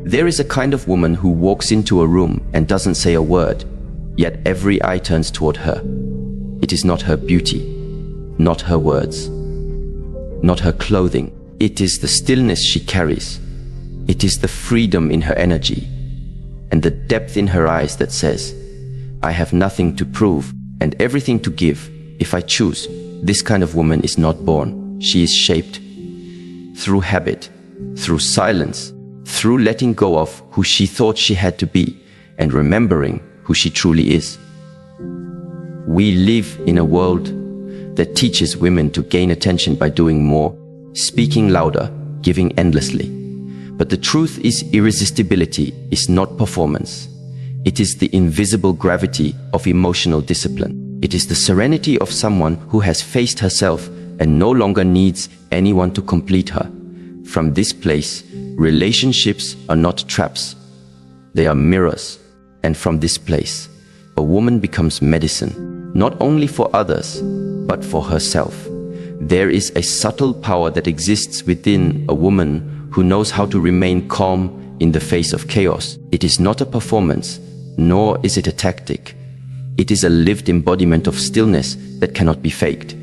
There is a kind of woman who walks into a room and doesn't say a word, yet every eye turns toward her. It is not her beauty, not her words, not her clothing. It is the stillness she carries. It is the freedom in her energy and the depth in her eyes that says, I have nothing to prove and everything to give if I choose. This kind of woman is not born. She is shaped through habit, through silence, through letting go of who she thought she had to be and remembering who she truly is. We live in a world that teaches women to gain attention by doing more, speaking louder, giving endlessly. But the truth is, irresistibility is not performance. It is the invisible gravity of emotional discipline. It is the serenity of someone who has faced herself and no longer needs anyone to complete her. From this place, relationships are not traps. They are mirrors. And from this place, a woman becomes medicine, not only for others, but for herself. There is a subtle power that exists within a woman who knows how to remain calm in the face of chaos. It is not a performance, nor is it a tactic. It is a lived embodiment of stillness that cannot be faked.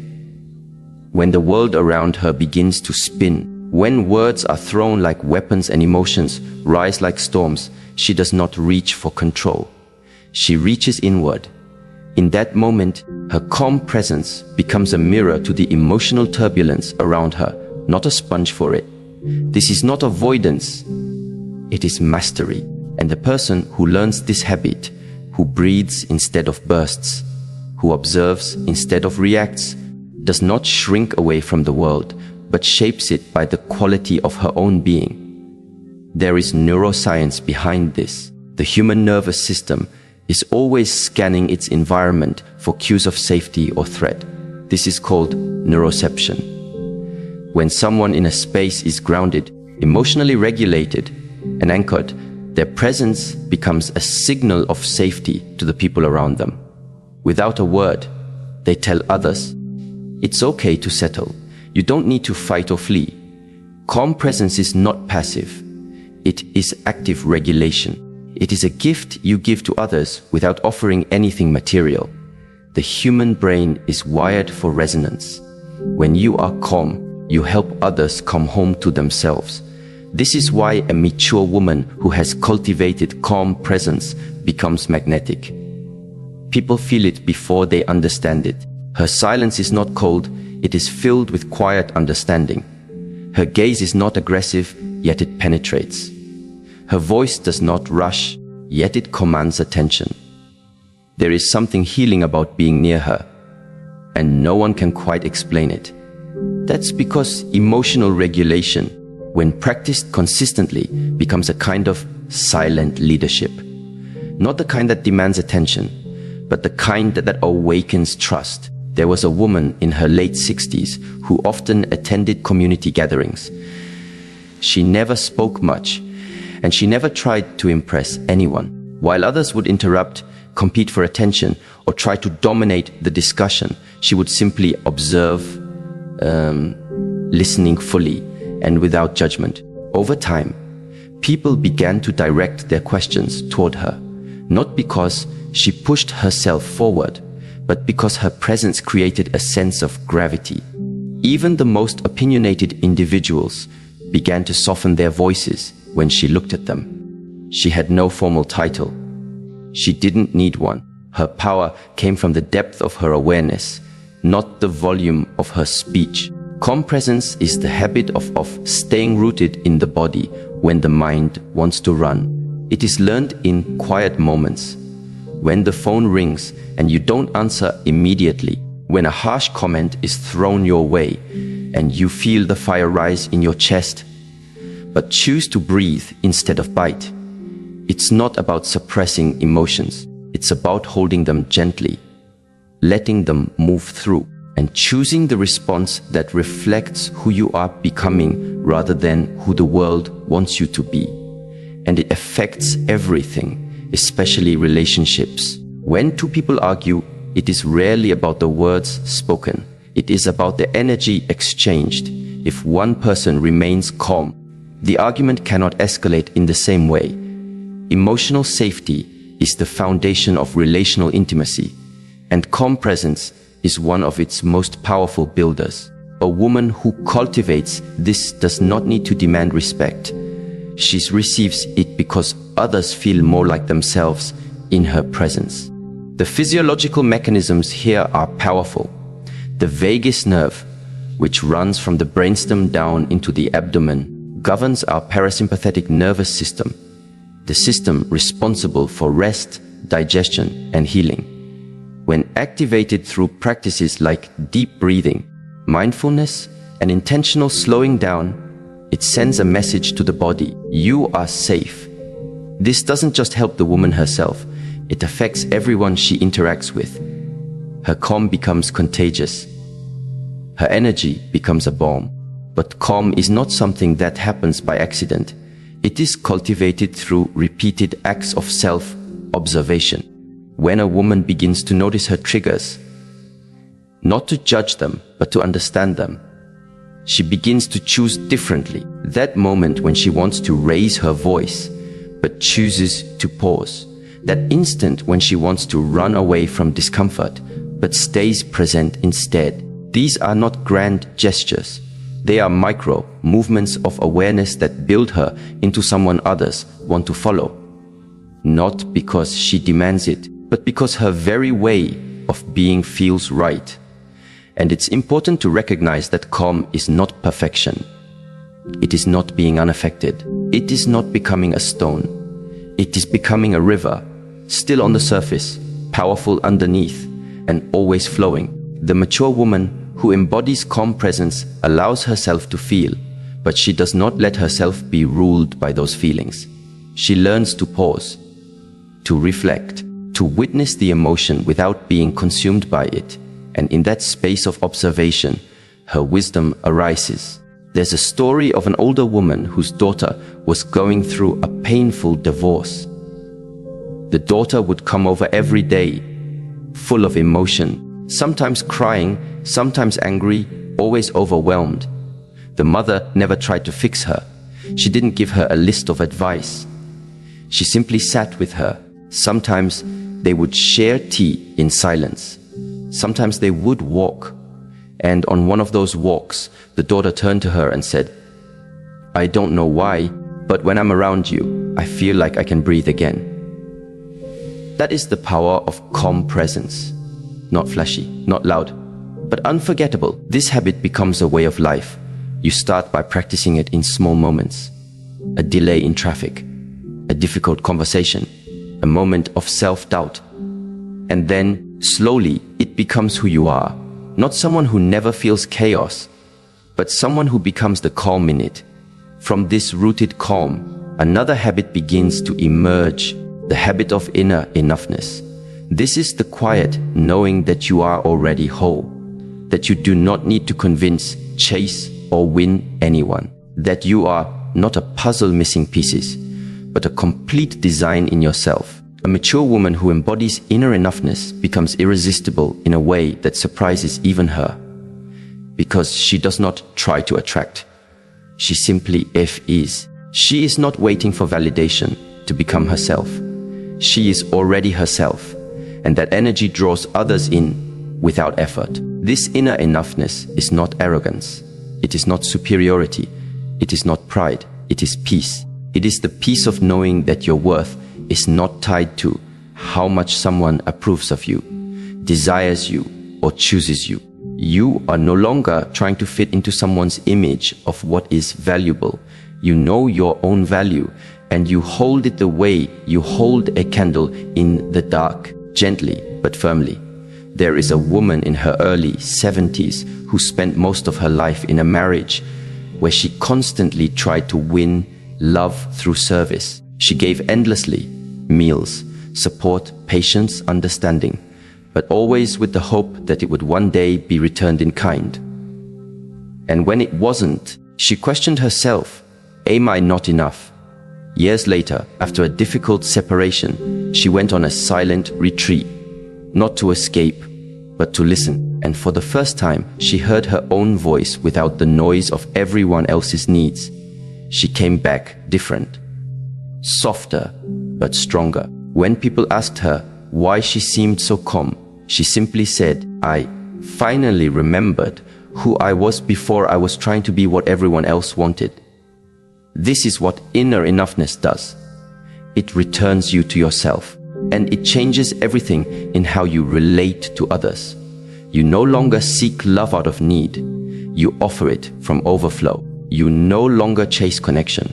When the world around her begins to spin, when words are thrown like weapons and emotions rise like storms, she does not reach for control. She reaches inward. In that moment, her calm presence becomes a mirror to the emotional turbulence around her, not a sponge for it. This is not avoidance, it is mastery. And the person who learns this habit, who breathes instead of bursts, who observes instead of reacts, does not shrink away from the world, but shapes it by the quality of her own being. There is neuroscience behind this. The human nervous system is always scanning its environment for cues of safety or threat. This is called neuroception. When someone in a space is grounded, emotionally regulated, and anchored, their presence becomes a signal of safety to the people around them. Without a word, they tell others, it's okay to settle. You don't need to fight or flee. Calm presence is not passive. It is active regulation. It is a gift you give to others without offering anything material. The human brain is wired for resonance. When you are calm, you help others come home to themselves. This is why a mature woman who has cultivated calm presence becomes magnetic. People feel it before they understand it. Her silence is not cold, it is filled with quiet understanding. Her gaze is not aggressive, yet it penetrates. Her voice does not rush, yet it commands attention. There is something healing about being near her, and no one can quite explain it. That's because emotional regulation, when practiced consistently, becomes a kind of silent leadership. Not the kind that demands attention, but the kind that awakens trust. There was a woman in her late 60s who often attended community gatherings. She never spoke much, and she never tried to impress anyone. While others would interrupt, compete for attention, or try to dominate the discussion, she would simply observe, listening fully and without judgment. Over time, people began to direct their questions toward her, not because she pushed herself forward, but because her presence created a sense of gravity. Even the most opinionated individuals began to soften their voices when she looked at them. She had no formal title. She didn't need one. Her power came from the depth of her awareness, not the volume of her speech. Calm presence is the habit of staying rooted in the body when the mind wants to run. It is learned in quiet moments. When the phone rings and you don't answer immediately, when a harsh comment is thrown your way and you feel the fire rise in your chest, but choose to breathe instead of bite. It's not about suppressing emotions. It's about holding them gently, letting them move through, and choosing the response that reflects who you are becoming rather than who the world wants you to be. And it affects everything, especially relationships. When two people argue, it is rarely about the words spoken. It is about the energy exchanged. If one person remains calm, the argument cannot escalate in the same way. Emotional safety is the foundation of relational intimacy, and calm presence is one of its most powerful builders. A woman who cultivates this does not need to demand respect. She receives it because others feel more like themselves in her presence. The physiological mechanisms here are powerful. The vagus nerve, which runs from the brainstem down into the abdomen, governs our parasympathetic nervous system, the system responsible for rest, digestion, and healing. When activated through practices like deep breathing, mindfulness, and intentional slowing down, it sends a message to the body: you are safe. This doesn't just help the woman herself, it affects everyone she interacts with. Her calm becomes contagious. Her energy becomes a balm. But calm is not something that happens by accident. It is cultivated through repeated acts of self-observation. When a woman begins to notice her triggers, not to judge them, but to understand them, she begins to choose differently. That moment when she wants to raise her voice, but chooses to pause. That instant when she wants to run away from discomfort, but stays present instead. These are not grand gestures. They are micro movements of awareness that build her into someone others want to follow. Not because she demands it, but because her very way of being feels right. And it's important to recognize that calm is not perfection. It is not being unaffected. It is not becoming a stone. It is becoming a river, still on the surface, powerful underneath, and always flowing. The mature woman who embodies calm presence allows herself to feel, but she does not let herself be ruled by those feelings. She learns to pause, to reflect, to witness the emotion without being consumed by it. And in that space of observation, her wisdom arises. There's a story of an older woman whose daughter was going through a painful divorce. The daughter would come over every day, full of emotion, sometimes crying, sometimes angry, always overwhelmed. The mother never tried to fix her. She didn't give her a list of advice. She simply sat with her. Sometimes they would share tea in silence. Sometimes they would walk. And on one of those walks, the daughter turned to her and said, "I don't know why, but when I'm around you, I feel like I can breathe again." That is the power of calm presence. Not flashy, not loud, but unforgettable. This habit becomes a way of life. You start by practicing it in small moments. A delay in traffic, a difficult conversation, a moment of self-doubt. And then, slowly, it becomes who you are. Not someone who never feels chaos, but someone who becomes the calm in it. From this rooted calm, another habit begins to emerge, the habit of inner enoughness. This is the quiet knowing that you are already whole, that you do not need to convince, chase, or win anyone, that you are not a puzzle missing pieces, but a complete design in yourself. A mature woman who embodies inner enoughness becomes irresistible in a way that surprises even her, because she does not try to attract. She simply is. She is not waiting for validation to become herself. She is already herself, and that energy draws others in without effort. This inner enoughness is not arrogance. It is not superiority. It is not pride. It is peace. It is the peace of knowing that your worth is not tied to how much someone approves of you, desires you, or chooses you. You are no longer trying to fit into someone's image of what is valuable. You know your own value, and you hold it the way you hold a candle in the dark, gently but firmly. There is a woman in her early 70s who spent most of her life in a marriage where she constantly tried to win love through service. She gave endlessly, meals, support, patience, understanding, but always with the hope that it would one day be returned in kind. And when it wasn't, she questioned herself, am I not enough? Years later, after a difficult separation, she went on a silent retreat, not to escape, but to listen. and for the first time, she heard her own voice without the noise of everyone else's needs. She came back different, softer, but stronger. When people asked her why she seemed so calm, she simply said, "I finally remembered who I was before I was trying to be what everyone else wanted." This is what inner enoughness does. It returns you to yourself, and it changes everything in how you relate to others. You no longer seek love out of need. You offer it from overflow. You no longer chase connection.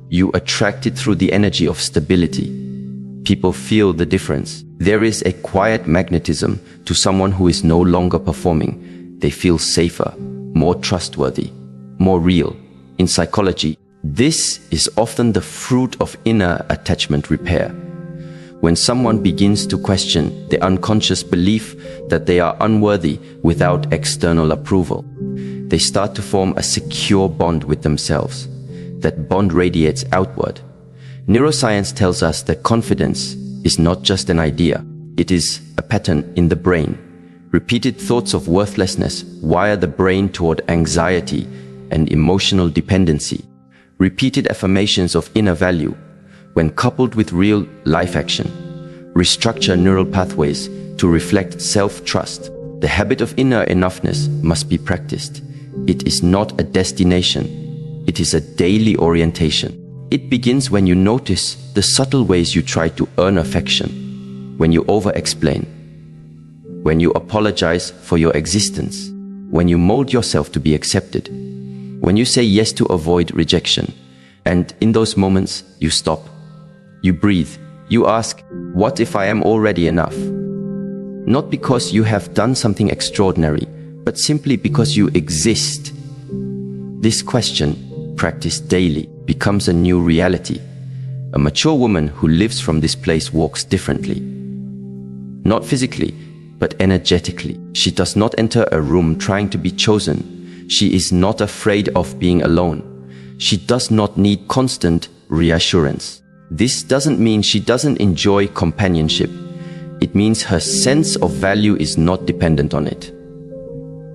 You attract it through the energy of stability. People feel the difference. There is a quiet magnetism to someone who is no longer performing. They feel safer, more trustworthy, more real. In psychology, this is often the fruit of inner attachment repair. When someone begins to question the unconscious belief that they are unworthy without external approval, they start to form a secure bond with themselves. That bond radiates outward. Neuroscience tells us that confidence is not just an idea. It is a pattern in the brain. Repeated thoughts of worthlessness wire the brain toward anxiety and emotional dependency. Repeated affirmations of inner value, when coupled with real life action, restructure neural pathways to reflect self-trust. The habit of inner enoughness must be practiced. It is not a destination. It is a daily orientation. It begins when you notice the subtle ways you try to earn affection, when you over-explain, when you apologize for your existence, when you mold yourself to be accepted, when you say yes to avoid rejection. And in those moments, you stop. You breathe. You ask, what if I am already enough? Not because you have done something extraordinary, but simply because you exist. This question, practiced daily, becomes a new reality. A mature woman who lives from this place walks differently. Not physically, but energetically. She does not enter a room trying to be chosen. She is not afraid of being alone. She does not need constant reassurance. This doesn't mean she doesn't enjoy companionship. It means her sense of value is not dependent on it.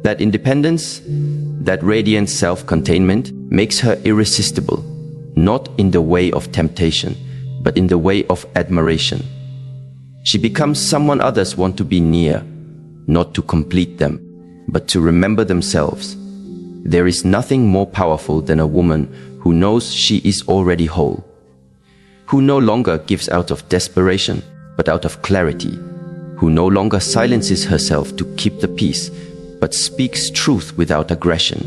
That independence, that radiant self-containment, makes her irresistible, not in the way of temptation, but in the way of admiration. She becomes someone others want to be near, not to complete them, but to remember themselves. There is nothing more powerful than a woman who knows she is already whole, who no longer gives out of desperation, but out of clarity, who no longer silences herself to keep the peace, but speaks truth without aggression,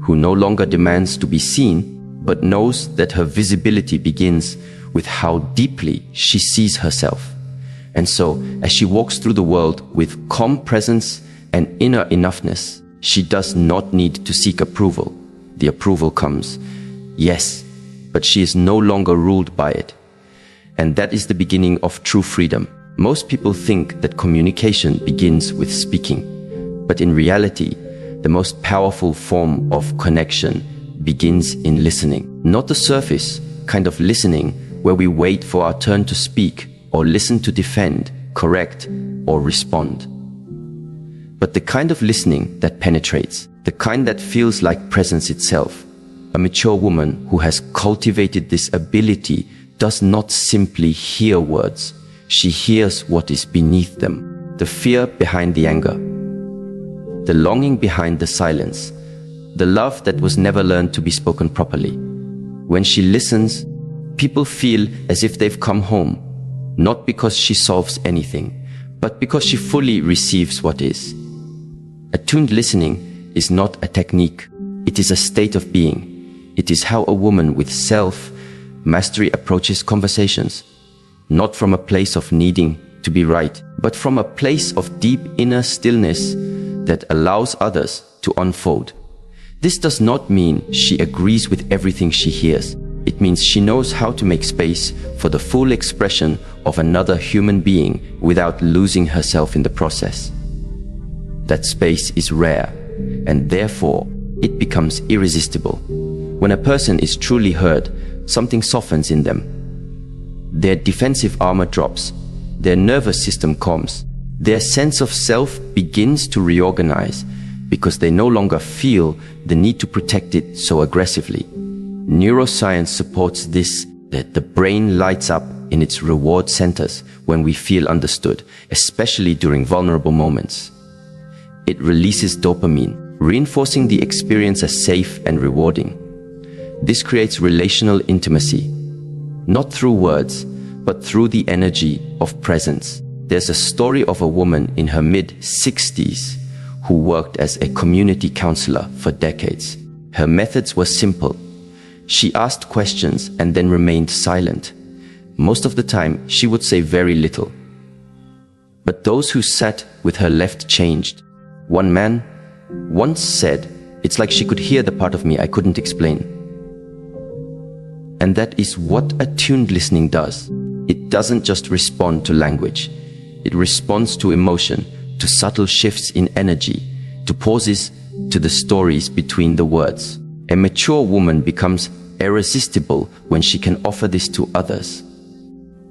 who no longer demands to be seen, but knows that her visibility begins with how deeply she sees herself. And so, as she walks through the world with calm presence and inner enoughness, she does not need to seek approval. The approval comes, yes, but she is no longer ruled by it. And that is the beginning of true freedom. Most people think that communication begins with speaking, but in reality, the most powerful form of connection begins in listening. Not the surface kind of listening where we wait for our turn to speak or listen to defend, correct, or respond. But the kind of listening that penetrates, the kind that feels like presence itself. A mature woman who has cultivated this ability does not simply hear words. She hears what is beneath them. The fear behind the anger, the longing behind the silence, the love that was never learned to be spoken properly. When she listens, people feel as if they've come home, not because she solves anything, but because she fully receives what is. Attuned listening is not a technique. It is a state of being. It is how a woman with self-mastery approaches conversations, not from a place of needing to be right, but from a place of deep inner stillness that allows others to unfold. This does not mean she agrees with everything she hears. It means she knows how to make space for the full expression of another human being without losing herself in the process. That space is rare, and therefore it becomes irresistible. When a person is truly heard, something softens in them. Their defensive armor drops, their nervous system calms, Their sense of self begins to reorganize because they no longer feel the need to protect it so aggressively. Neuroscience supports this, that the brain lights up in its reward centers when we feel understood, especially during vulnerable moments. It releases dopamine, reinforcing the experience as safe and rewarding. This creates relational intimacy, not through words, but through the energy of presence. There's a story of a woman in her mid-60s who worked as a community counselor for decades. Her methods were simple. She asked questions and then remained silent. Most of the time, she would say very little. But those who sat with her left changed. One man once said, "It's like she could hear the part of me I couldn't explain." And that is what attuned listening does. It doesn't just respond to language. It responds to emotion, to subtle shifts in energy, to pauses, to the stories between the words. A mature woman becomes irresistible when she can offer this to others.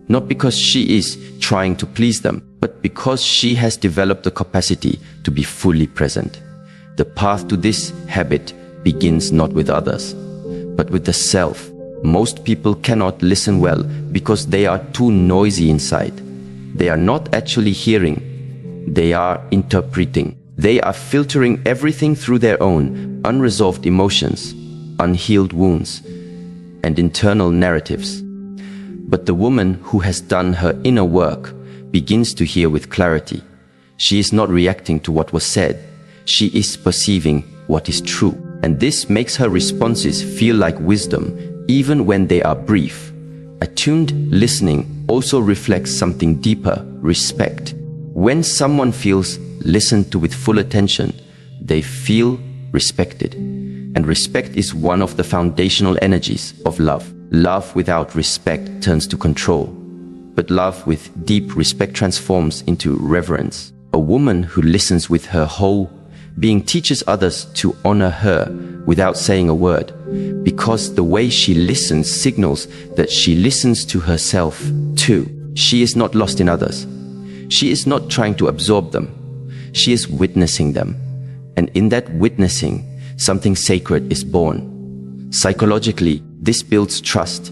Not because she is trying to please them, but because she has developed the capacity to be fully present. The path to this habit begins not with others, but with the self. Most people cannot listen well because they are too noisy inside. They are not actually hearing. They are interpreting. They are filtering everything through their own unresolved emotions, unhealed wounds, and internal narratives. But the woman who has done her inner work begins to hear with clarity. She is not reacting to what was said. She is perceiving what is true. And this makes her responses feel like wisdom, even when they are brief. Attuned listening also reflects something deeper, respect. When someone feels listened to with full attention, they feel respected. And respect is one of the foundational energies of love. Love without respect turns to control. But love with deep respect transforms into reverence. A woman who listens with her whole being teaches others to honor her without saying a word, because the way she listens signals that she listens to herself too. She is not lost in others. She is not trying to absorb them. She is witnessing them. And in that witnessing, something sacred is born. Psychologically, this builds trust.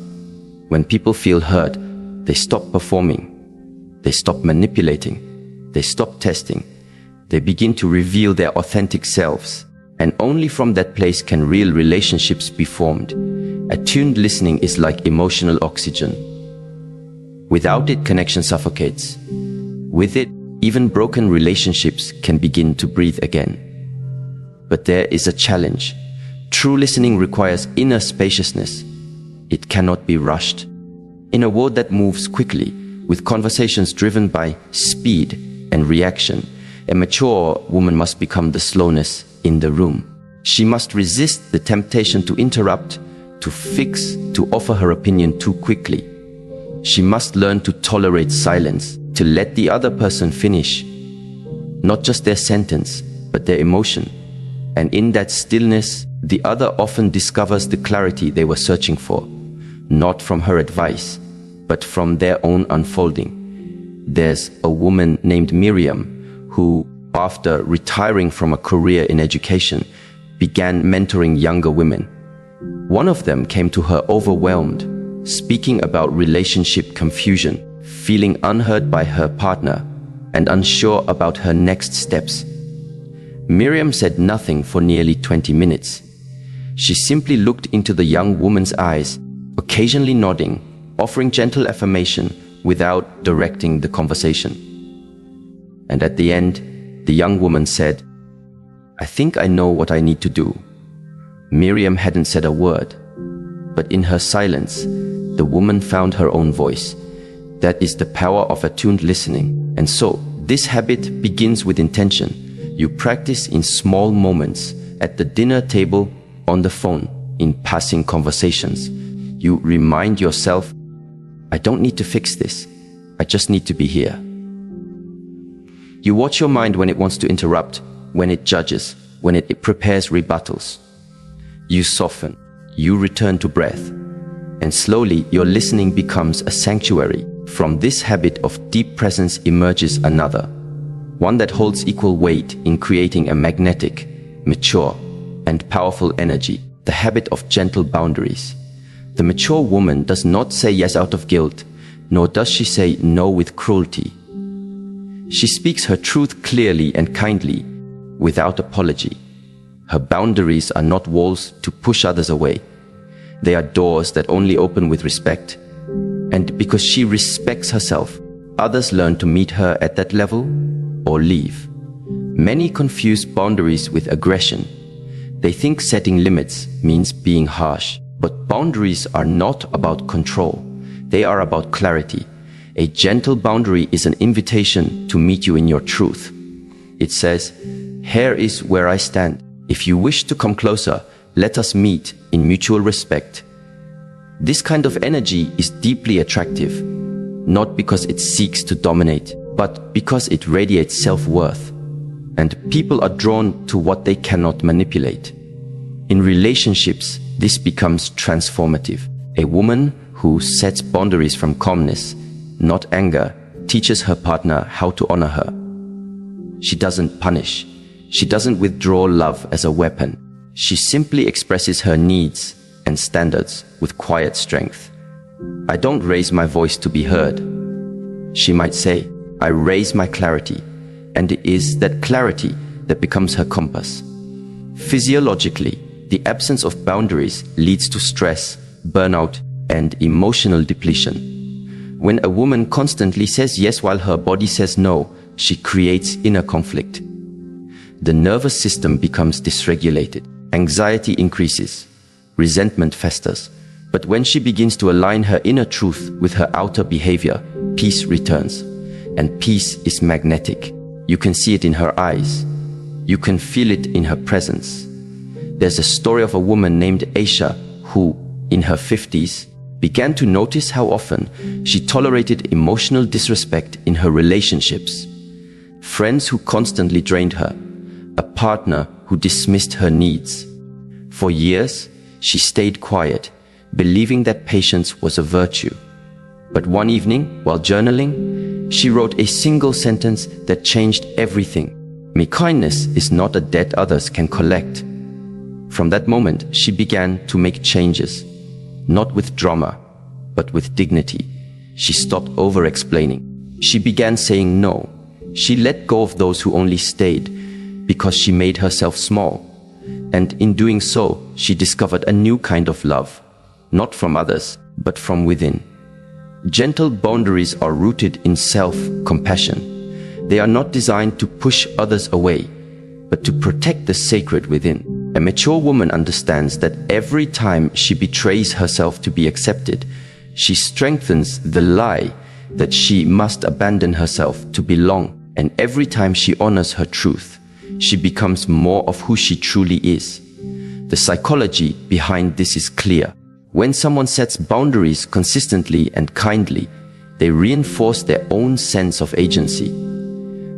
When people feel heard, they stop performing. They stop manipulating. They stop testing. They begin to reveal their authentic selves. And only from that place can real relationships be formed. Attuned listening is like emotional oxygen. Without it, connection suffocates. With it, even broken relationships can begin to breathe again. But there is a challenge. True listening requires inner spaciousness. It cannot be rushed. In a world that moves quickly, with conversations driven by speed and reaction, a mature woman must become the slowness in the room. She must resist the temptation to interrupt, to fix, to offer her opinion too quickly. She must learn to tolerate silence, to let the other person finish, not just their sentence, but their emotion. And in that stillness, the other often discovers the clarity they were searching for, not from her advice, but from their own unfolding. There's a woman named Miriam who, after retiring from a career in education, began mentoring younger women. One of them came to her overwhelmed, speaking about relationship confusion, feeling unheard by her partner, and unsure about her next steps. Miriam said nothing for nearly 20 minutes. She simply looked into the young woman's eyes, occasionally nodding, offering gentle affirmation without directing the conversation. And at the end, the young woman said, "I think I know what I need to do." Miriam hadn't said a word, but in her silence, the woman found her own voice. That is the power of attuned listening. And so, this habit begins with intention. You practice in small moments, at the dinner table, on the phone, in passing conversations. You remind yourself, I don't need to fix this. I just need to be here. You watch your mind when it wants to interrupt, when it judges, when it prepares rebuttals. You soften, you return to breath, and slowly your listening becomes a sanctuary. From this habit of deep presence emerges another, one that holds equal weight in creating a magnetic, mature, and powerful energy, the habit of gentle boundaries. The mature woman does not say yes out of guilt, nor does she say no with cruelty. She speaks her truth clearly and kindly, without apology. Her boundaries are not walls to push others away. They are doors that only open with respect. And because she respects herself, others learn to meet her at that level or leave. Many confuse boundaries with aggression. They think setting limits means being harsh. But boundaries are not about control. They are about clarity. A gentle boundary is an invitation to meet you in your truth. It says, "Here is where I stand. If you wish to come closer, let us meet in mutual respect." This kind of energy is deeply attractive, not because it seeks to dominate, but because it radiates self-worth. And people are drawn to what they cannot manipulate. In relationships, this becomes transformative. A woman who sets boundaries from calmness, not anger, teaches her partner how to honor her. She doesn't punish. She doesn't withdraw love as a weapon. She simply expresses her needs and standards with quiet strength. "I don't raise my voice to be heard." She might say, "I raise my clarity," and it is that clarity that becomes her compass. Physiologically, the absence of boundaries leads to stress, burnout, and emotional depletion. When a woman constantly says yes while her body says no, she creates inner conflict. The nervous system becomes dysregulated. Anxiety increases. Resentment festers. But when she begins to align her inner truth with her outer behavior, peace returns. And peace is magnetic. You can see it in her eyes. You can feel it in her presence. There's a story of a woman named Aisha who, in her 50s, began to notice how often she tolerated emotional disrespect in her relationships. Friends who constantly drained her, a partner who dismissed her needs. For years, she stayed quiet, believing that patience was a virtue. But one evening, while journaling, she wrote a single sentence that changed everything. "My kindness is not a debt others can collect." From that moment, she began to make changes, not with drama, but with dignity. She stopped over-explaining. She began saying no. She let go of those who only stayed because she made herself small. And in doing so, she discovered a new kind of love, not from others, but from within. Gentle boundaries are rooted in self-compassion. They are not designed to push others away, but to protect the sacred within. A mature woman understands that every time she betrays herself to be accepted, she strengthens the lie that she must abandon herself to belong. And every time she honors her truth, she becomes more of who she truly is. The psychology behind this is clear. When someone sets boundaries consistently and kindly, they reinforce their own sense of agency.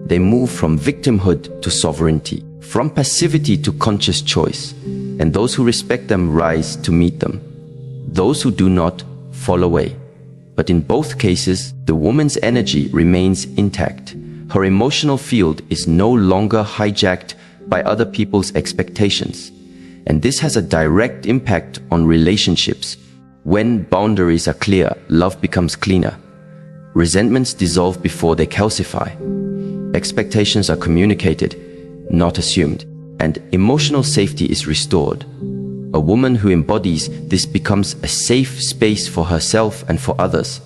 They move from victimhood to sovereignty, from passivity to conscious choice, and those who respect them rise to meet them. Those who do not fall away. But in both cases, the woman's energy remains intact. Her emotional field is no longer hijacked by other people's expectations. And this has a direct impact on relationships. When boundaries are clear, love becomes cleaner. Resentments dissolve before they calcify. Expectations are communicated, not assumed, and emotional safety is restored. A woman who embodies this becomes a safe space for herself and for others,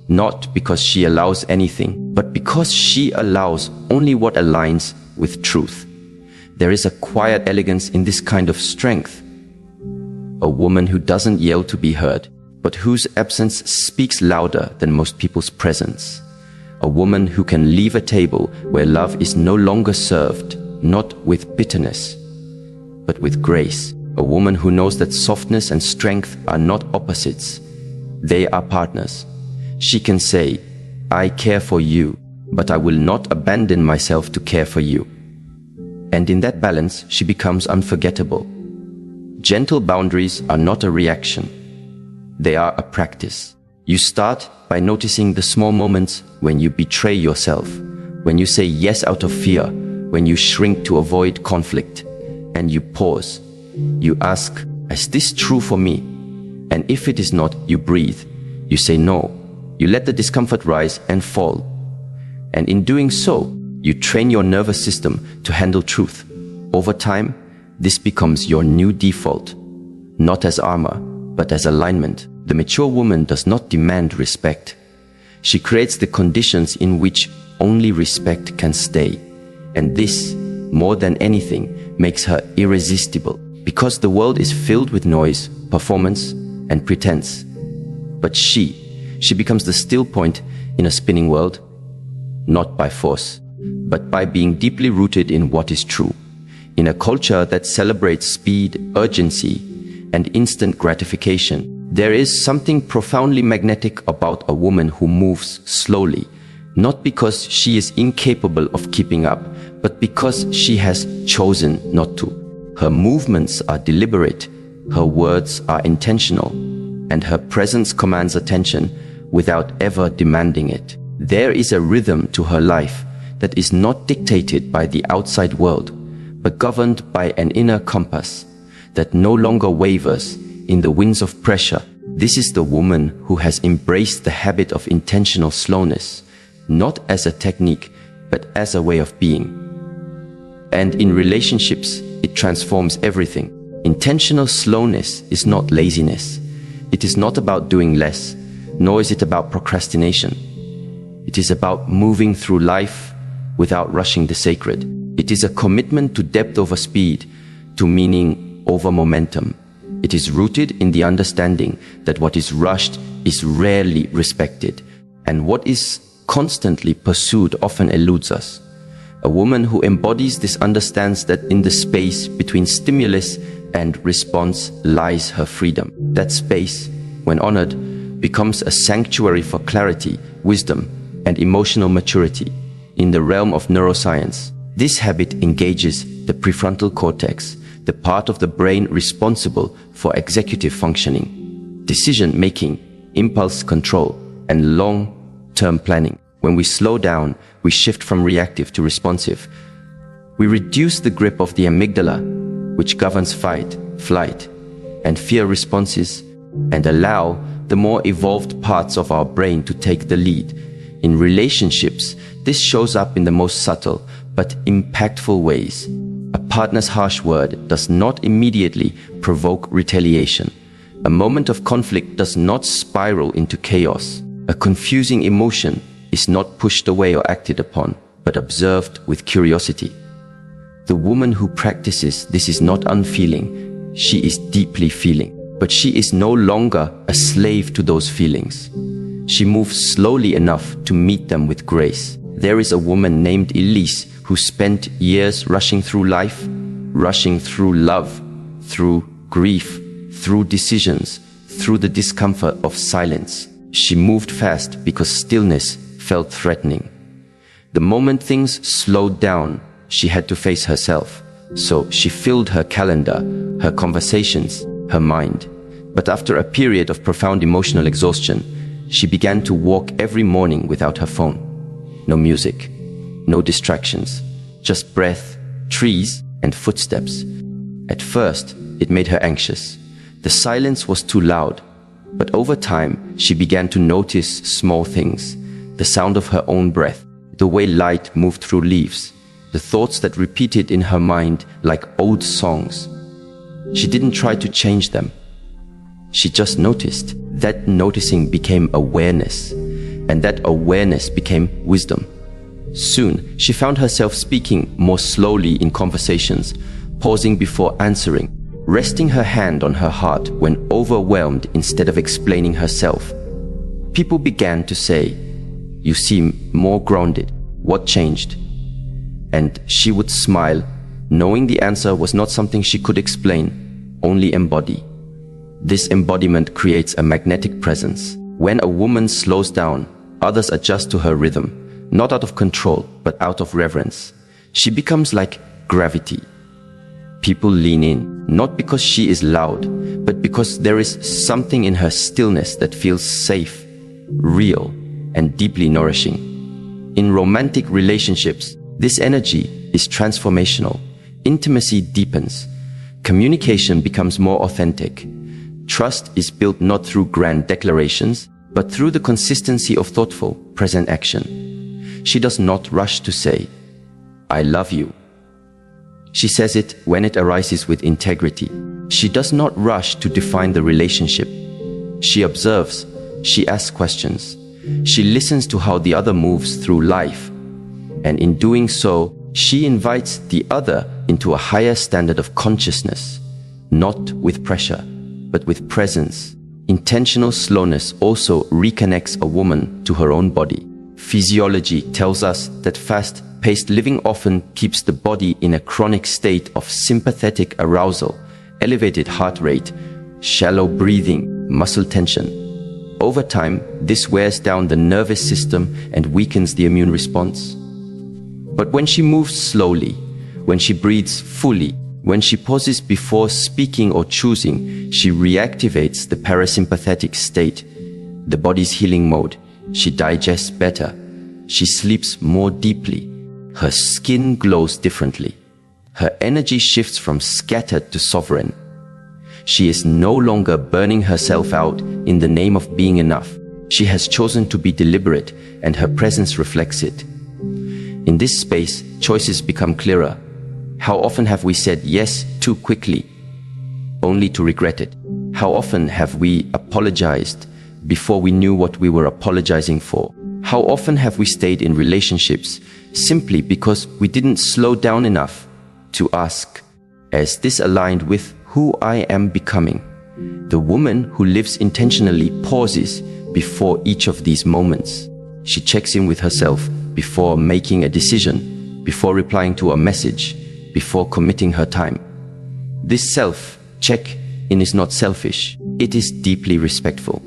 not because she allows anything, but because she allows only what aligns with truth. There is a quiet elegance in this kind of strength. A woman who doesn't yell to be heard, but whose absence speaks louder than most people's presence. A woman who can leave a table where love is no longer served, not with bitterness, but with grace. A woman who knows that softness and strength are not opposites. They are partners. She can say, "I care for you, but I will not abandon myself to care for you." And in that balance, she becomes unforgettable. Gentle boundaries are not a reaction. They are a practice. You start by noticing the small moments when you betray yourself, When you say yes out of fear, when you shrink to avoid conflict, and you pause, you ask, is this true for me? And if it is not, you breathe. You say no. You let the discomfort rise and fall. And in doing so, you train your nervous system to handle truth. Over time, this becomes your new default, not as armor, but as alignment. The mature woman does not demand respect. She creates the conditions in which only respect can stay. And this, more than anything, makes her irresistible. Because the world is filled with noise, performance, and pretense. But she becomes the still point in a spinning world, not by force, but by being deeply rooted in what is true. In a culture that celebrates speed, urgency, and instant gratification, there is something profoundly magnetic about a woman who moves slowly, not because she is incapable of keeping up, but because she has chosen not to. Her movements are deliberate, her words are intentional, and her presence commands attention without ever demanding it. There is a rhythm to her life that is not dictated by the outside world, but governed by an inner compass that no longer wavers in the winds of pressure. This is the woman who has embraced the habit of intentional slowness, not as a technique, but as a way of being. And in relationships, it transforms everything. Intentional slowness is not laziness. It is not about doing less, nor is it about procrastination. It is about moving through life without rushing the sacred. It is a commitment to depth over speed, to meaning over momentum. It is rooted in the understanding that what is rushed is rarely respected, and what is constantly pursued often eludes us. A woman who embodies this understands that in the space between stimulus and response lies her freedom. That space, when honored, becomes a sanctuary for clarity, wisdom, and emotional maturity. In the realm of neuroscience, this habit engages the prefrontal cortex, the part of the brain responsible for executive functioning, decision-making, impulse control, and long-term planning. When we slow down, we shift from reactive to responsive. We reduce the grip of the amygdala, which governs fight, flight, and fear responses, and allow the more evolved parts of our brain to take the lead. In relationships, this shows up in the most subtle but impactful ways. A partner's harsh word does not immediately provoke retaliation. A moment of conflict does not spiral into chaos. A confusing emotion is not pushed away or acted upon, but observed with curiosity. The woman who practices this is not unfeeling, she is deeply feeling. But she is no longer a slave to those feelings. She moves slowly enough to meet them with grace. There is a woman named Elise who spent years rushing through life, rushing through love, through grief, through decisions, through the discomfort of silence. She moved fast because stillness felt threatening. The moment things slowed down, she had to face herself. So she filled her calendar, her conversations, her mind. But after a period of profound emotional exhaustion, she began to walk every morning without her phone. No music, no distractions, just breath, trees, and footsteps. At first, it made her anxious. The silence was too loud. But over time, she began to notice small things. The sound of her own breath, the way light moved through leaves, the thoughts that repeated in her mind like old songs. She didn't try to change them. She just noticed. That noticing became awareness, and that awareness became wisdom. Soon, she found herself speaking more slowly in conversations, pausing before answering, resting her hand on her heart when overwhelmed instead of explaining herself. People began to say, "You seem more grounded. What changed?" And she would smile, knowing the answer was not something she could explain, only embody. This embodiment creates a magnetic presence. When a woman slows down, others adjust to her rhythm, not out of control, but out of reverence. She becomes like gravity. People lean in, not because she is loud, but because there is something in her stillness that feels safe, real, and deeply nourishing. In romantic relationships, this energy is transformational. Intimacy deepens. Communication becomes more authentic. Trust is built not through grand declarations, but through the consistency of thoughtful, present action. She does not rush to say, "I love you." She says it when it arises with integrity. She does not rush to define the relationship. She observes, she asks questions. She listens to how the other moves through life. And in doing so, she invites the other into a higher standard of consciousness, not with pressure, but with presence. Intentional slowness also reconnects a woman to her own body. Physiology tells us that fast-paced living often keeps the body in a chronic state of sympathetic arousal, elevated heart rate, shallow breathing, muscle tension. Over time, this wears down the nervous system and weakens the immune response. But when she moves slowly, when she breathes fully, when she pauses before speaking or choosing, she reactivates the parasympathetic state, the body's healing mode. She digests better. She sleeps more deeply. Her skin glows differently. Her energy shifts from scattered to sovereign. She is no longer burning herself out in the name of being enough. She has chosen to be deliberate, and her presence reflects it. In this space, choices become clearer. How often have we said yes too quickly, only to regret it? How often have we apologized before we knew what we were apologizing for? How often have we stayed in relationships simply because we didn't slow down enough to ask, is this aligned with who I am becoming? The woman who lives intentionally pauses before each of these moments. She checks in with herself before making a decision, before replying to a message, before committing her time. This self-check-in is not selfish. It is deeply respectful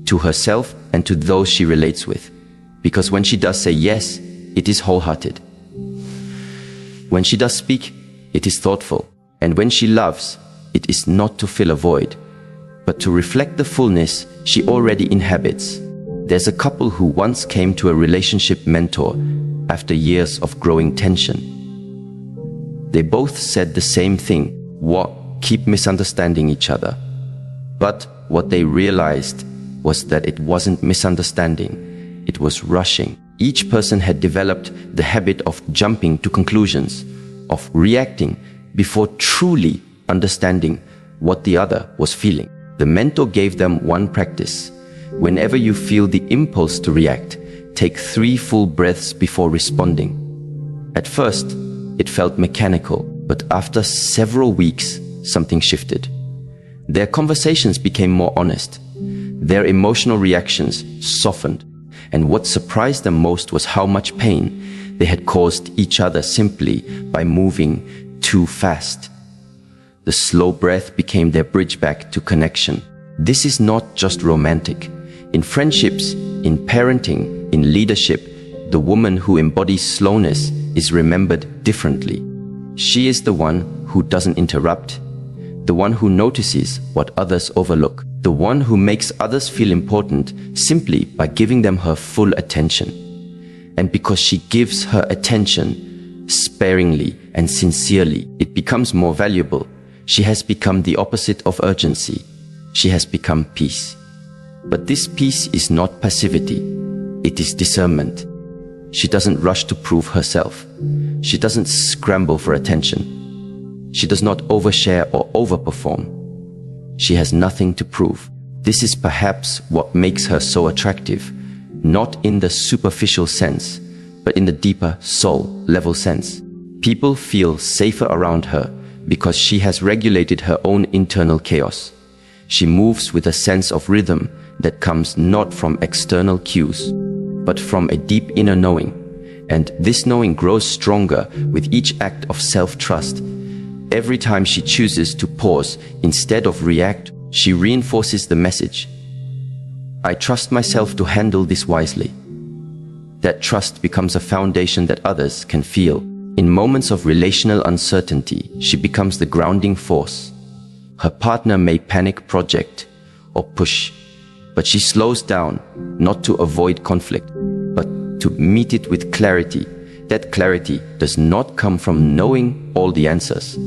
to herself and to those she relates with. Because when she does say yes, it is wholehearted. When she does speak, it is thoughtful. And when she loves, it is not to fill a void, but to reflect the fullness she already inhabits. There's a couple who once came to a relationship mentor after years of growing tension. They both said the same thing: keep misunderstanding each other. But what they realized was that it wasn't misunderstanding, it was rushing. Each person had developed the habit of jumping to conclusions, of reacting before truly understanding what the other was feeling. The mentor gave them one practice. Whenever you feel the impulse to react, take 3 full breaths before responding. At first, it felt mechanical, but after several weeks, something shifted. Their conversations became more honest. Their emotional reactions softened. And what surprised them most was how much pain they had caused each other simply by moving too fast. The slow breath became their bridge back to connection. This is not just romantic. In friendships, in parenting, in leadership, the woman who embodies slowness is remembered differently. She is the one who doesn't interrupt, the one who notices what others overlook, the one who makes others feel important simply by giving them her full attention. And because she gives her attention sparingly and sincerely, it becomes more valuable. She has become the opposite of urgency. She has become peace. But this peace is not passivity. It is discernment. She doesn't rush to prove herself. She doesn't scramble for attention. She does not overshare or overperform. She has nothing to prove. This is perhaps what makes her so attractive, not in the superficial sense, but in the deeper soul-level sense. People feel safer around her because she has regulated her own internal chaos. She moves with a sense of rhythm that comes not from external cues, but from a deep inner knowing. And this knowing grows stronger with each act of self-trust. Every time she chooses to pause instead of react, she reinforces the message: I trust myself to handle this wisely. That trust becomes a foundation that others can feel. In moments of relational uncertainty, she becomes the grounding force. Her partner may panic, project, or push, but she slows down, not to avoid conflict, but to meet it with clarity. That clarity does not come from knowing all the answers.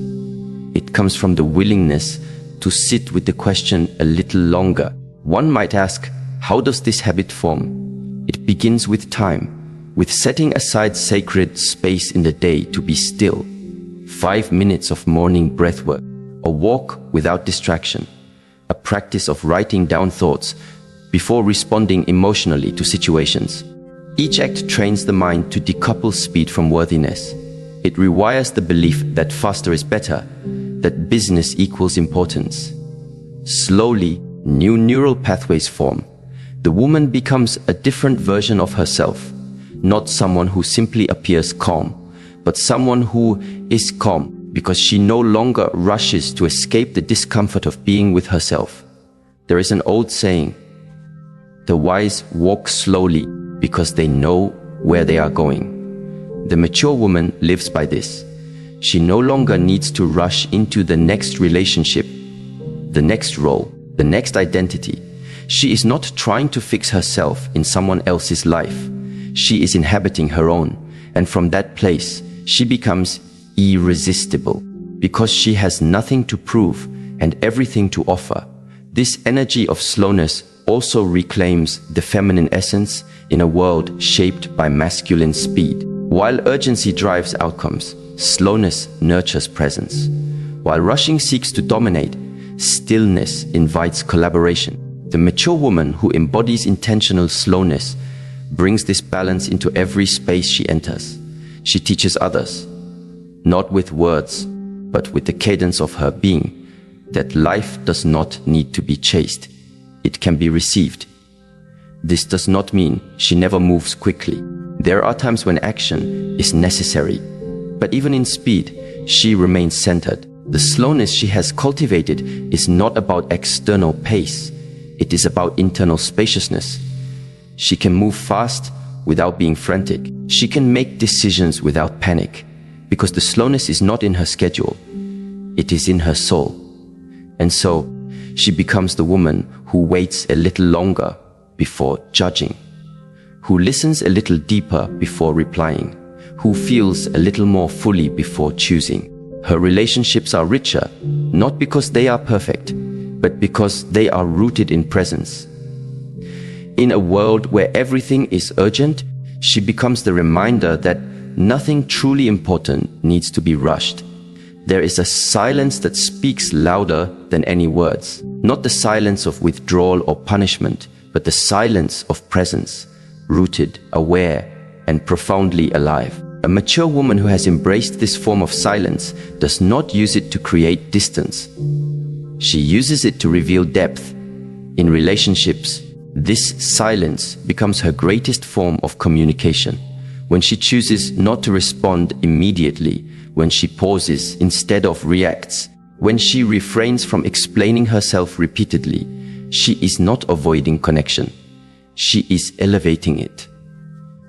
It comes from the willingness to sit with the question a little longer. One might ask, how does this habit form? It begins with time, with setting aside sacred space in the day to be still. 5 minutes of morning breathwork, a walk without distraction, a practice of writing down thoughts before responding emotionally to situations. Each act trains the mind to decouple speed from worthiness. It rewires the belief that faster is better, that business equals importance. Slowly, new neural pathways form. The woman becomes a different version of herself, not someone who simply appears calm, but someone who is calm because she no longer rushes to escape the discomfort of being with herself. There is an old saying, the wise walk slowly because they know where they are going. The mature woman lives by this. She no longer needs to rush into the next relationship, the next role, the next identity. She is not trying to fix herself in someone else's life. She is inhabiting her own, and from that place, she becomes irresistible because she has nothing to prove and everything to offer. This energy of slowness also reclaims the feminine essence in a world shaped by masculine speed. While urgency drives outcomes, slowness nurtures presence. While rushing seeks to dominate, stillness invites collaboration. The mature woman who embodies intentional slowness brings this balance into every space she enters. She teaches others, not with words, but with the cadence of her being, that life does not need to be chased. It can be received. This does not mean she never moves quickly. There are times when action is necessary, but even in speed, she remains centered. The slowness she has cultivated is not about external pace. It is about internal spaciousness. She can move fast without being frantic. She can make decisions without panic, because the slowness is not in her schedule. It is in her soul. And so, she becomes the woman who waits a little longer before judging, who listens a little deeper before replying, who feels a little more fully before choosing. Her relationships are richer, not because they are perfect, but because they are rooted in presence. In a world where everything is urgent, she becomes the reminder that nothing truly important needs to be rushed. There is a silence that speaks louder than any words, not the silence of withdrawal or punishment, but the silence of presence, rooted, aware, and profoundly alive. A mature woman who has embraced this form of silence does not use it to create distance. She uses it to reveal depth. In relationships, this silence becomes her greatest form of communication. When she chooses not to respond immediately, when she pauses instead of reacts, when she refrains from explaining herself repeatedly, she is not avoiding connection. She is elevating it.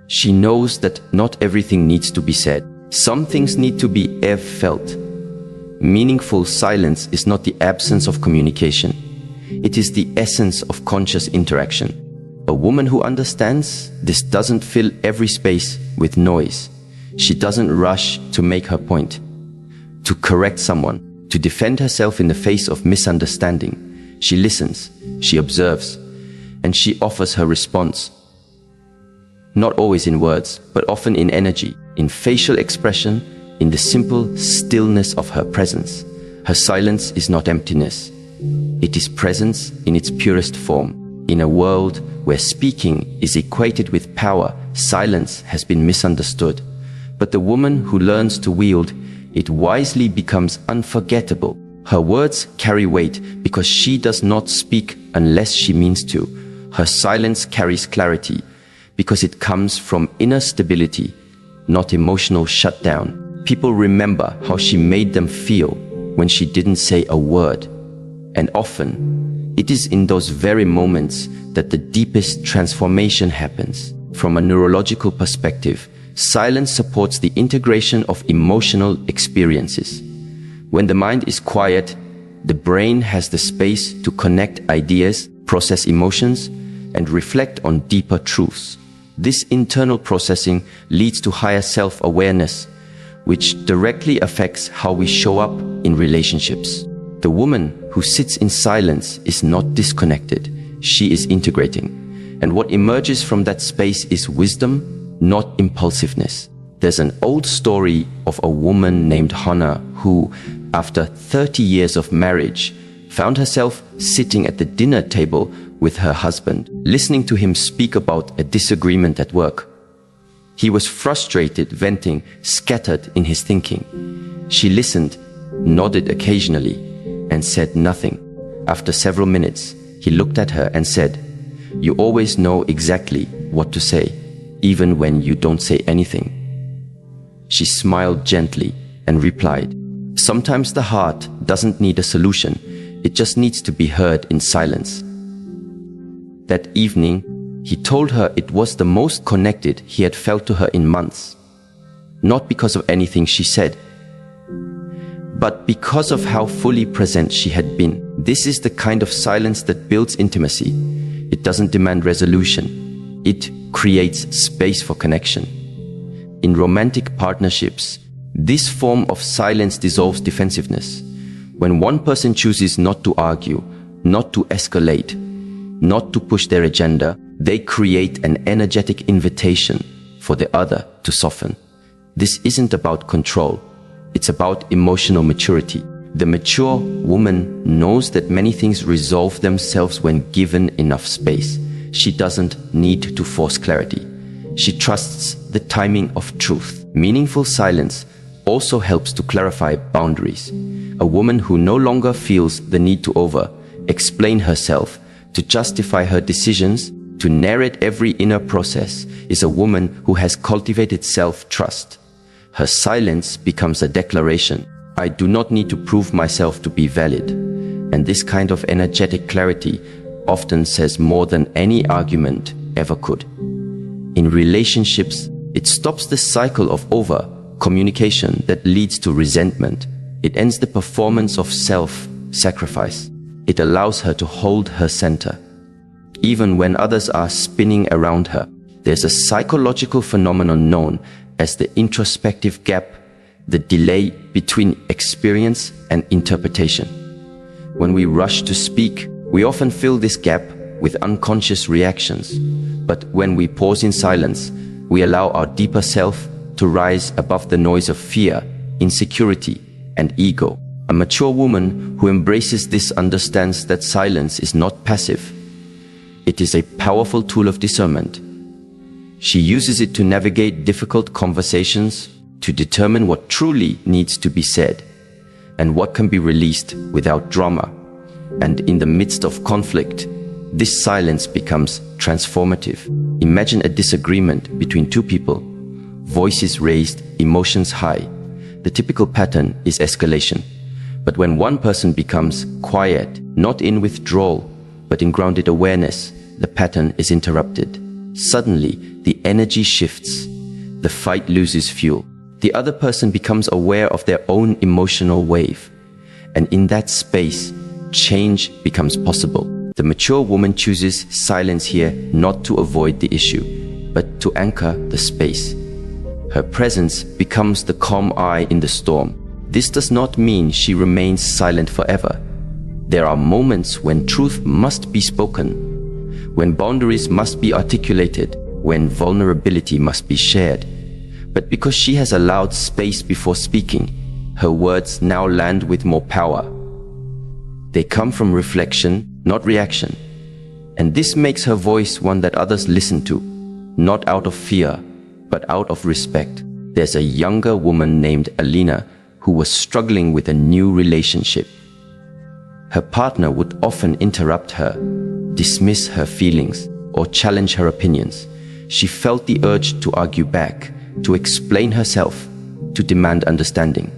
She knows that not everything needs to be said. Some things need to be felt. Meaningful silence is not the absence of communication. It is the essence of conscious interaction. A woman who understands this doesn't fill every space with noise. She doesn't rush to make her point, to correct someone, to defend herself in the face of misunderstanding. She listens, she observes, and she offers her response. Not always in words, but often in energy, in facial expression, in the simple stillness of her presence. Her silence is not emptiness. It is presence in its purest form. In a world where speaking is equated with power, silence has been misunderstood. But the woman who learns to wield it wisely becomes unforgettable. Her words carry weight because she does not speak unless she means to. Her silence carries clarity because it comes from inner stability, not emotional shutdown. People remember how she made them feel when she didn't say a word. And often, it is in those very moments that the deepest transformation happens. From a neurological perspective, silence supports the integration of emotional experiences. When the mind is quiet, the brain has the space to connect ideas, process emotions, and reflect on deeper truths. This internal processing leads to higher self-awareness, which directly affects how we show up in relationships. The woman who sits in silence is not disconnected, she is integrating. And what emerges from that space is wisdom, not impulsiveness. There's an old story of a woman named Hannah who, after 30 years of marriage, found herself sitting at the dinner table with her husband, listening to him speak about a disagreement at work. He was frustrated, venting, scattered in his thinking. She listened, nodded occasionally, and said nothing. After several minutes, he looked at her and said, "You always know exactly what to say, even when you don't say anything." She smiled gently and replied, "Sometimes the heart doesn't need a solution, it just needs to be heard in silence." That evening, he told her it was the most connected he had felt to her in months. Not because of anything she said, but because of how fully present she had been. This is the kind of silence that builds intimacy. It doesn't demand resolution. It creates space for connection. In romantic partnerships, this form of silence dissolves defensiveness. When one person chooses not to argue, not to escalate, not to push their agenda, they create an energetic invitation for the other to soften. This isn't about control. It's about emotional maturity. The mature woman knows that many things resolve themselves when given enough space. She doesn't need to force clarity. She trusts the timing of truth. Meaningful silence also helps to clarify boundaries. A woman who no longer feels the need to explain herself, to justify her decisions, to narrate every inner process, is a woman who has cultivated self-trust. Her silence becomes a declaration. I do not need to prove myself to be valid. And this kind of energetic clarity often says more than any argument ever could. In relationships, it stops the cycle of over-communication that leads to resentment. It ends the performance of self-sacrifice. It allows her to hold her center. Even when others are spinning around her, there's a psychological phenomenon known as the introspective gap, the delay between experience and interpretation. When we rush to speak, we often fill this gap with unconscious reactions. But when we pause in silence, we allow our deeper self to rise above the noise of fear, insecurity, and ego. A mature woman who embraces this understands that silence is not passive. It is a powerful tool of discernment. She uses it to navigate difficult conversations, to determine what truly needs to be said, and what can be released without drama. And in the midst of conflict, this silence becomes transformative. Imagine a disagreement between two people, voices raised, emotions high. The typical pattern is escalation. But when one person becomes quiet, not in withdrawal, but in grounded awareness, the pattern is interrupted. Suddenly, the energy shifts. The fight loses fuel. The other person becomes aware of their own emotional wave. And in that space, change becomes possible. The mature woman chooses silence here not to avoid the issue, but to anchor the space. Her presence becomes the calm eye in the storm. This does not mean she remains silent forever. There are moments when truth must be spoken, when boundaries must be articulated, when vulnerability must be shared. But because she has allowed space before speaking, her words now land with more power. They come from reflection, not reaction. And this makes her voice one that others listen to, not out of fear, but out of respect. There's a younger woman named Alina who was struggling with a new relationship. Her partner would often interrupt her, dismiss her feelings, or challenge her opinions. She felt the urge to argue back, to explain herself, to demand understanding.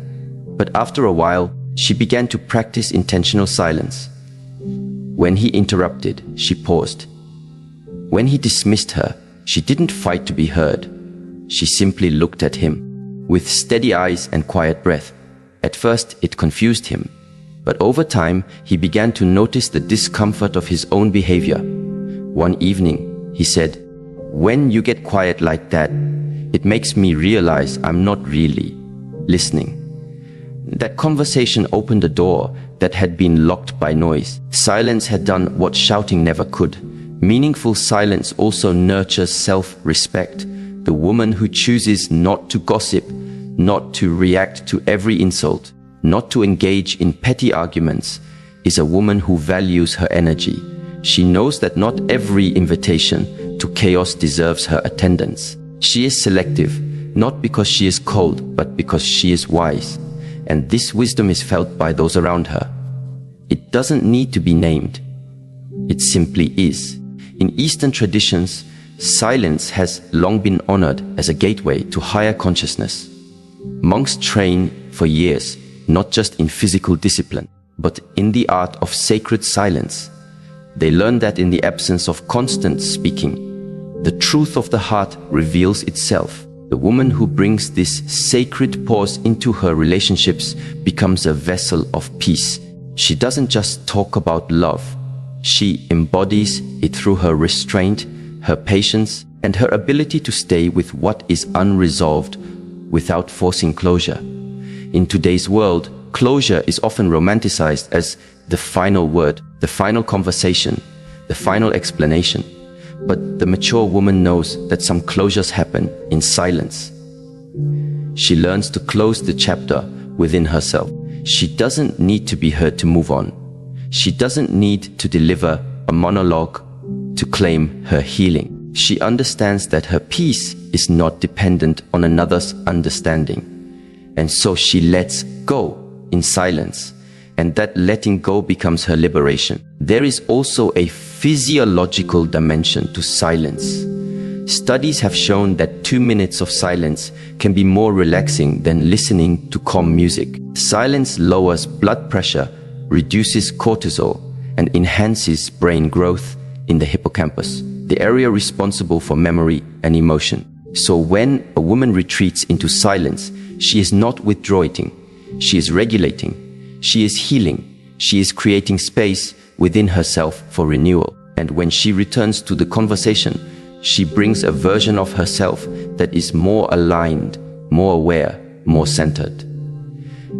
But after a while, she began to practice intentional silence. When he interrupted, she paused. When he dismissed her, she didn't fight to be heard. She simply looked at him, with steady eyes and quiet breath. At first, it confused him. But over time, he began to notice the discomfort of his own behavior. One evening, he said, When you get quiet like that, it makes me realize I'm not really listening. That conversation opened a door that had been locked by noise. Silence had done what shouting never could. Meaningful silence also nurtures self-respect. The woman who chooses not to gossip, not to react to every insult, not to engage in petty arguments, is a woman who values her energy. She knows that not every invitation to chaos deserves her attendance. She is selective, not because she is cold, but because she is wise. And this wisdom is felt by those around her. It doesn't need to be named. It simply is. In Eastern traditions, silence has long been honored as a gateway to higher consciousness. Monks train for years, not just in physical discipline, but in the art of sacred silence. They learn that in the absence of constant speaking, the truth of the heart reveals itself. The woman who brings this sacred pause into her relationships becomes a vessel of peace. She doesn't just talk about love. She embodies it through her restraint, her patience, and her ability to stay with what is unresolved without forcing closure. In today's world, closure is often romanticized as the final word, the final conversation, the final explanation. But the mature woman knows that some closures happen in silence. She learns to close the chapter within herself. She doesn't need to be heard to move on. She doesn't need to deliver a monologue to claim her healing. She understands that her peace is not dependent on another's understanding. And so she lets go in silence. And that letting go becomes her liberation. There is also a physiological dimension to silence. Studies have shown that 2 minutes of silence can be more relaxing than listening to calm music. Silence lowers blood pressure, reduces cortisol, and enhances brain growth in the hippocampus, the area responsible for memory and emotion. So when a woman retreats into silence, she is not withdrawing, she is regulating. She is healing. She is creating space within herself for renewal. And when she returns to the conversation, she brings a version of herself that is more aligned, more aware, more centered.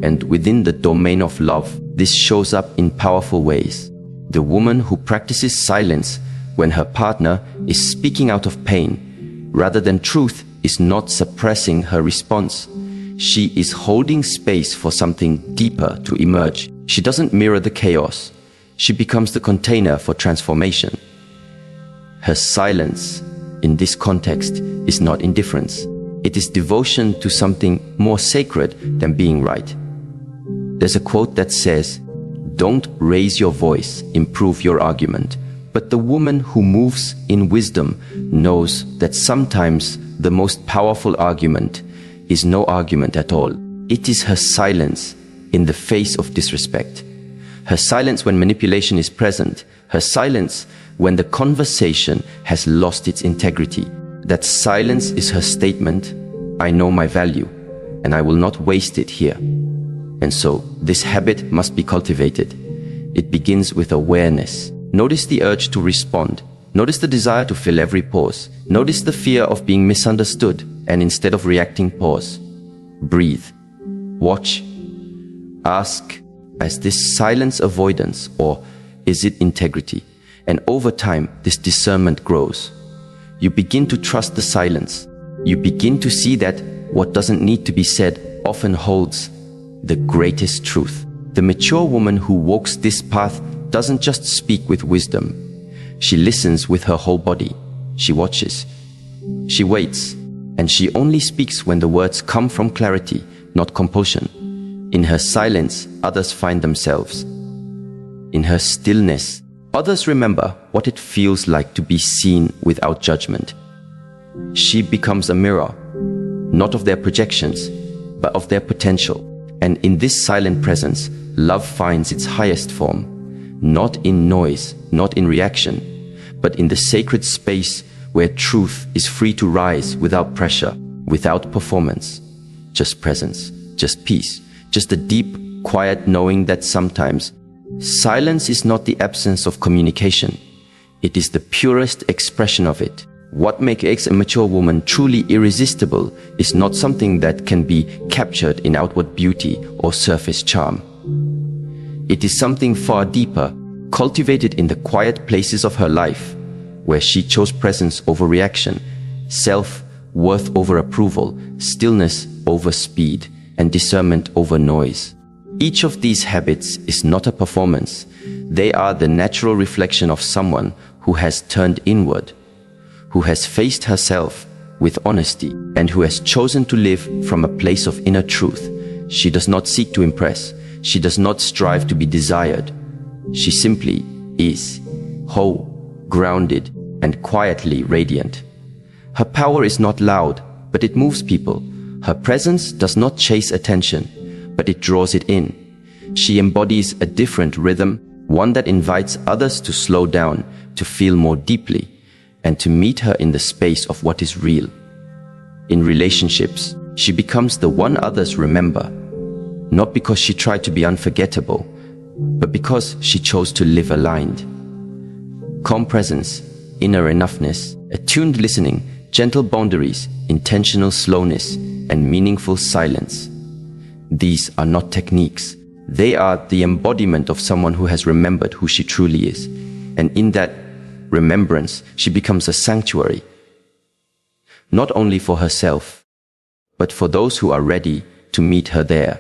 And within the domain of love, this shows up in powerful ways. The woman who practices silence when her partner is speaking out of pain, rather than truth, is not suppressing her response. She is holding space for something deeper to emerge. She doesn't mirror the chaos. She becomes the container for transformation. Her silence, in this context, is not indifference. It is devotion to something more sacred than being right. There's a quote that says, "Don't raise your voice, improve your argument." But the woman who moves in wisdom knows that sometimes the most powerful argument is no argument at all. It is her silence in the face of disrespect. Her silence when manipulation is present. Her silence when the conversation has lost its integrity. That silence is her statement, "I know my value, and I will not waste it here." And so, this habit must be cultivated. It begins with awareness. Notice the urge to respond. Notice the desire to fill every pause. Notice the fear of being misunderstood. And instead of reacting, pause. Breathe. Watch. Ask, is this silence avoidance or is it integrity? And over time, this discernment grows. You begin to trust the silence. You begin to see that what doesn't need to be said often holds the greatest truth. The mature woman who walks this path doesn't just speak with wisdom. She listens with her whole body. She watches. She waits. And she only speaks when the words come from clarity, not compulsion. In her silence, others find themselves. In her stillness, others remember what it feels like to be seen without judgment. She becomes a mirror, not of their projections, but of their potential. And in this silent presence, love finds its highest form, not in noise, not in reaction, but in the sacred space where truth is free to rise without pressure, without performance. Just presence, just peace, just a deep, quiet knowing that sometimes silence is not the absence of communication. It is the purest expression of it. What makes a mature woman truly irresistible is not something that can be captured in outward beauty or surface charm. It is something far deeper, cultivated in the quiet places of her life, where she chose presence over reaction, self-worth over approval, stillness over speed, and discernment over noise. Each of these habits is not a performance. They are the natural reflection of someone who has turned inward, who has faced herself with honesty, and who has chosen to live from a place of inner truth. She does not seek to impress. She does not strive to be desired. She simply is, whole, grounded, and quietly radiant. Her power is not loud, but it moves people. Her presence does not chase attention, but it draws it in. She embodies a different rhythm, one that invites others to slow down, to feel more deeply, and to meet her in the space of what is real. In relationships, she becomes the one others remember, not because she tried to be unforgettable, but because she chose to live aligned. Calm presence, inner enoughness, attuned listening, gentle boundaries, intentional slowness, and meaningful silence. These are not techniques. They are the embodiment of someone who has remembered who she truly is. And in that remembrance, she becomes a sanctuary, not only for herself, but for those who are ready to meet her there.